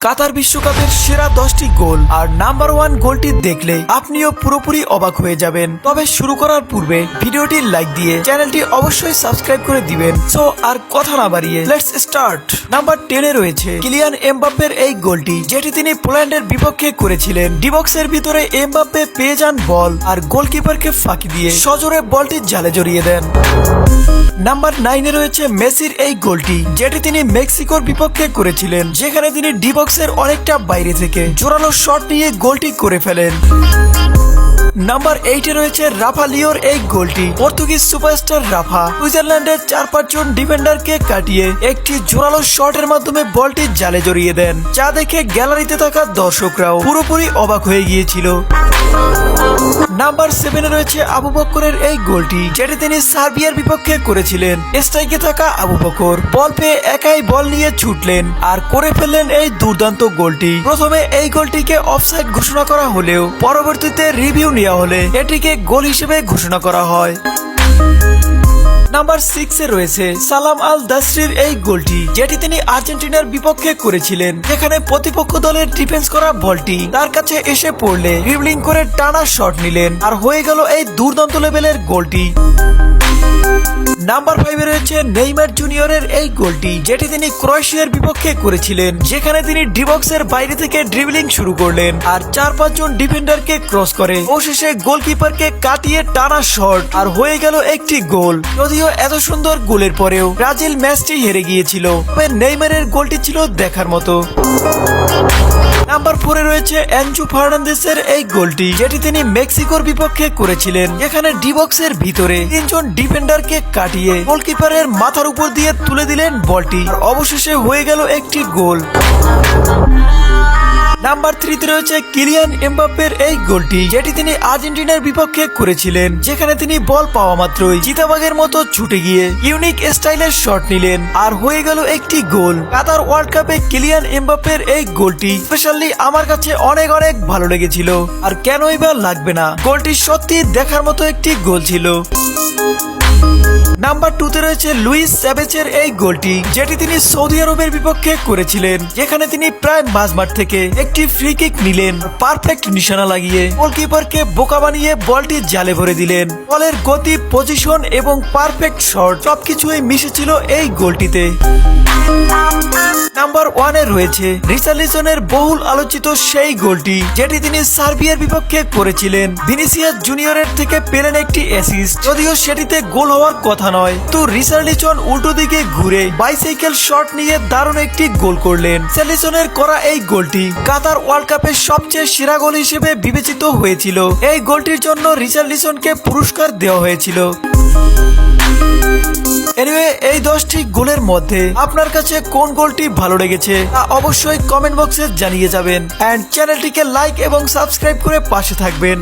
কাতার বিশ্বকাপের সেরা 10টি গোল আর নাম্বার 1 গোলটি দেখলে আপনিও পুরোপুরি অবাক হয়ে যাবেন। তবে শুরু করার পূর্বে ভিডিওটি লাইক দিয়ে চ্যানেলটি অবশ্যই সাবস্ক্রাইব করে দিবেন। সো আর কথা না বাড়িয়ে লেটস স্টার্ট। নাম্বার 10 এ রয়েছে কিলিয়ান এমবাপ্পের এই গোলটি, যেটি তিনি পোল্যান্ডের বিপক্ষে করেছিলেন। ডিবক্সের ভিতরে এমবাপ্পে পেয়ে যান বল আর গোলকিপারকে ফাঁকি দিয়ে সজোরে বলটি জালে জড়িয়ে দেন। নাম্বার 9 এ রয়েছে মেসির এই গোলটি, যেটি তিনি মেক্সিকোর বিপক্ষে করেছিলেন, যেখানে তিনি ডিবক্সের অনেকটা বাইরে থেকে জোরালো শট নিয়ে গোলটি করে ফেলেন। নাম্বার 8 এ রয়েছে রাফা লিওর এই গোলটি। পর্তুগিজ সুপারস্টার রাফা সুইজারল্যান্ডের 4-5 জন ডিফেন্ডারকে কাটিয়ে একটি জোরালো শটের মাধ্যমে বলটি জালে জড়িয়ে দেন, যা দেখে গ্যালারিতে থাকা দর্শকরাও পুরোপুরি অবাক হয়ে গিয়েছিল। নাম্বার 7 এ রয়েছে আবু বকরের এই গোলটি, যেটি তিনি সার্বিয়ার বিপক্ষে করেছিলেন। স্ট্রাইকে থাকা আবু বকর বল পেয়ে একাই বল নিয়ে ছুটলেন আর করে ফেললেন এই দুর্দান্ত গোলটি। প্রথমে এই গোলটিকে অফসাইড ঘোষণা করা হলেও পরবর্তীতে রিভিউ নেওয়া হলে এটিকে গোল হিসেবে ঘোষণা করা হয়। নাম্বার 6 এ রয়েছে সালাম আল দাসরির এই গোলটি, যেটি তিনি আর্জেন্টিনার বিপক্ষে করেছিলেন, যেখানে প্রতিপক্ষ দলের ডিফেন্স করা বলটি তার কাছে এসে পড়লে ড্রিবলিং করে টানা শট নিলেন আর হয়ে গেল এই দুর্দান্ত লেভেলের গোলটি। নাম্বার 5 এ রয়েছে নেইমার জুনিয়রের এই গোলটি, যেটি তিনি ক্রোয়েশিয়ার বিপক্ষে করেছিলেন, যেখানে তিনি ডিবক্সের বাইরে থেকে ড্রিবলিং শুরু করলেন আর 4-5 জন ডিফেন্ডারকে ক্রস করে অবশেষে গোলকিপারকে কাটিয়ে টানা শট আর হয়ে গেল একটি গোল। যদিও এত সুন্দর গোলের পরেও ব্রাজিল ম্যাচটি হেরে গিয়েছিল, তবে নেইমারের গোলটি ছিল দেখার মতো। নাম্বার 4 এ রয়েছে এনজু ফার্নান্দেসের এই গোলটি, যেটি তিনি মেক্সিকোর বিপক্ষে করেছিলেন, যেখানে ডিবক্সের ভিতরে 3 জন ডিফেন্ডারকে কাটিয়ে গোলকিপারের মাথার উপর দিয়ে তুলে দিলেন বলটি আর অবশেষে হয়ে গেল একটি গোল। নাম্বার 3 তে রয়েছে কিলিয়ান এমবাপ্পের এই গোলটি, যেটি তিনি আর্জেন্টিনার বিপক্ষে করেছিলেন, যেখানে তিনি বল পাওয়া মাত্রই চিতাবাঘের মতো ছুটে গিয়ে ইউনিক স্টাইলের শট নিলেন আর হয়ে গেল একটি গোল। কাতার ওয়ার্ল্ড কাপে কিলিয়ান এমবাপ্পের এই গোলটি স্পেশালি আমার কাছে অনেক ভালো লেগেছিল, আর কেনই বা লাগবে না, গোলটি সত্যি দেখার মতো একটি গোল ছিল। নাম্বার 2 তে রয়েছে লুইস স্যাভেজের এই গোলটি, যেটি তিনি সৌদি আরবের বিপক্ষে করেছিলেন, যেখানে তিনি প্রায় মাঝমাঠ থেকে একটি ফ্রি কিক নিলেন, পারফেক্ট নিশানা লাগিয়ে গোলকিপারকে বোকা বানিয়ে বলটি জালে ভরে দিলেন। বলের গতি, পজিশন এবং পারফেক্ট শট সবকিছুই মিশেছিল এই গোলটিতে। নাম্বার 1 এ রয়েছে রিচার্লিসনের বহুল আলোচিত সেই গোলটি, যেটি তিনি সার্বিয়ার বিপক্ষে করেছিলেন। ভিনিসিয়াস জুনিয়রের থেকে পেলেন একটি অ্যাসিস্ট, যদিও সেটিতে গোল হওয়ার কথা নয়, তো রিচার্লিসন উল্টো দিকে ঘুরে বাইসাইকেল শট নিয়ে দারুণ একটি গোল করলেন। রিচার্লিসনের করা এই গোলটি কাতার ওয়ার্ল্ড কাপের সবচেয়ে সেরা গোল হিসেবে বিবেচিত হয়েছিল। এই গোলটির জন্য রিচার্লিসনকে পুরস্কার দেওয়া হয়েছিল। এনিওয়ে, এই 10টি গোলের মধ্যে আপনার কাছে কোন গোলটি ভালো লেগেছে তা অবশ্যই কমেন্ট বক্সে জানিয়ে যাবেন, এন্ড চ্যানেলটিকে লাইক এবং সাবস্ক্রাইব করে পাশে থাকবেন।